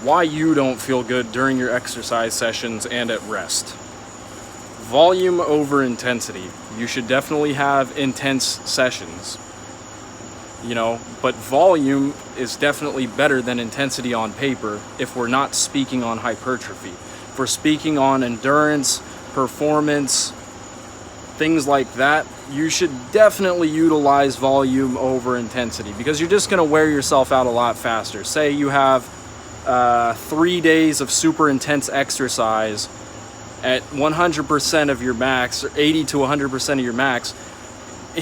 why you don't feel good during your exercise sessions and at rest. Volume over intensity. You should definitely have intense sessions, but volume is definitely better than intensity on paper if we're not speaking on hypertrophy. If we're speaking on endurance, performance, things like that, you should definitely utilize volume over intensity, because you're just going to wear yourself out a lot faster. Say you have 3 days of super intense exercise at 100% of your max, or 80 to 100% of your max.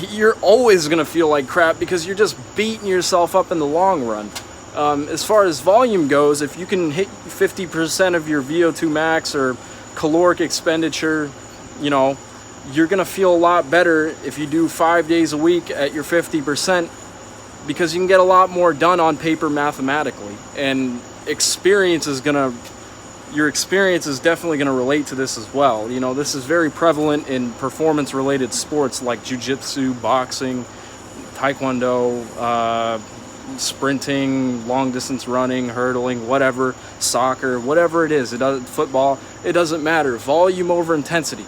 You're always going to feel like crap because you're just beating yourself up in the long run. As far as volume goes, if you can hit 50% of your VO2 max or caloric expenditure, you're going to feel a lot better if you do 5 days a week at your 50%, because you can get a lot more done on paper mathematically. And your experience is definitely going to relate to this as well. This is very prevalent in performance-related sports like jiu-jitsu, boxing, taekwondo, sprinting, long-distance running, hurdling, whatever, soccer, whatever it is. Football, it doesn't matter. Volume over intensity.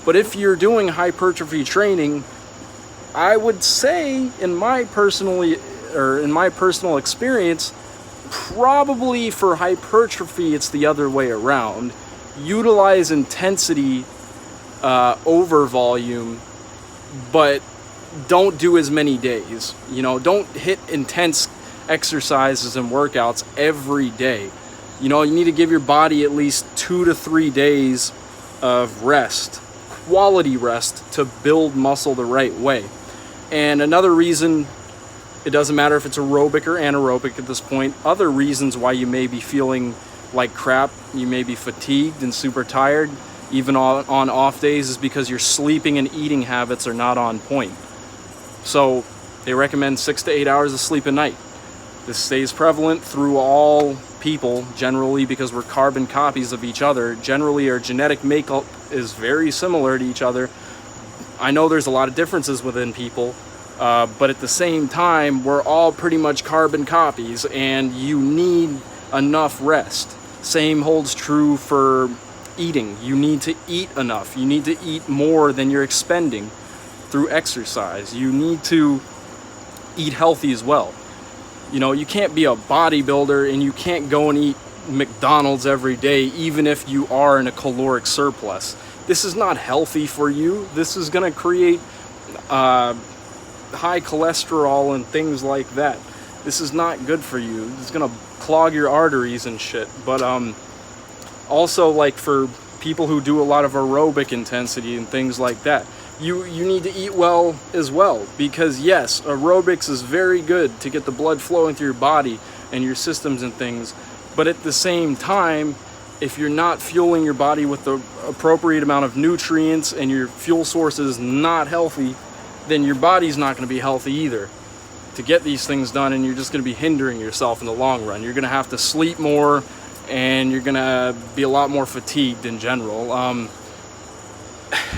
But if you're doing hypertrophy training, I would say, in my personal experience, probably for hypertrophy, it's the other way around. Utilize intensity over volume, but don't do as many days. Don't hit intense exercises and workouts every day. You need to give your body at least 2 to 3 days of rest, quality rest, to build muscle the right way. And another reason, it doesn't matter if it's aerobic or anaerobic at this point, other reasons why you may be feeling like crap, you may be fatigued and super tired, even on off days, is because your sleeping and eating habits are not on point. So they recommend 6 to 8 hours of sleep a night. This stays prevalent through all people, generally, because we're carbon copies of each other. Generally, our genetic makeup is very similar to each other. I know there's a lot of differences within people, but at the same time, we're all pretty much carbon copies, and you need enough rest. Same holds true for eating. You need to eat enough. You need to eat more than you're expending through exercise. You need to eat healthy as well. You can't be a bodybuilder and you can't go and eat McDonald's every day, even if you are in a caloric surplus. This is not healthy for you. This is going to create high cholesterol and things like that. This is not good for you. It's going to clog your arteries and shit. But also, like, for people who do a lot of aerobic intensity and things like that, you need to eat well as well, because yes, aerobics is very good to get the blood flowing through your body and your systems and things, but at the same time, if you're not fueling your body with the appropriate amount of nutrients and your fuel source is not healthy, then your body's not going to be healthy either to get these things done, and you're just going to be hindering yourself in the long run. You're going to have to sleep more, and you're going to be a lot more fatigued in general.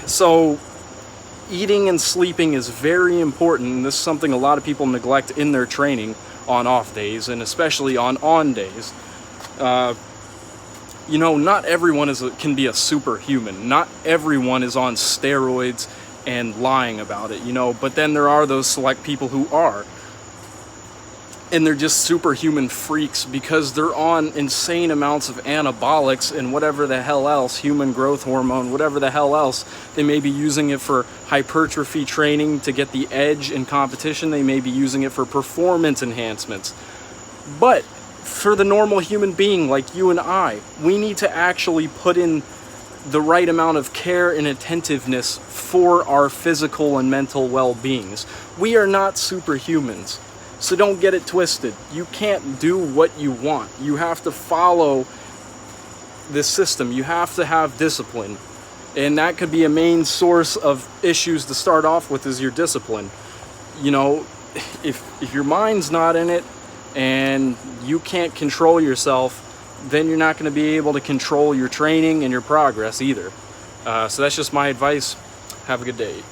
So eating and sleeping is very important, and this is something a lot of people neglect in their training on off days, and especially on days. Not everyone can be a superhuman. Not everyone is on steroids and lying about it, but then there are those select people who are. And they're just superhuman freaks because they're on insane amounts of anabolics and whatever the hell else, human growth hormone, whatever the hell else. They may be using it for hypertrophy training to get the edge in competition. They may be using it for performance enhancements. But for the normal human being like you and I, we need to actually put in the right amount of care and attentiveness for our physical and mental well-beings. We are not superhumans. So don't get it twisted. You can't do what you want. You have to follow this system. You have to have discipline. And that could be a main source of issues to start off with, is your discipline. If your mind's not in it and you can't control yourself, then you're not going to be able to control your training and your progress either. So that's just my advice. Have a good day.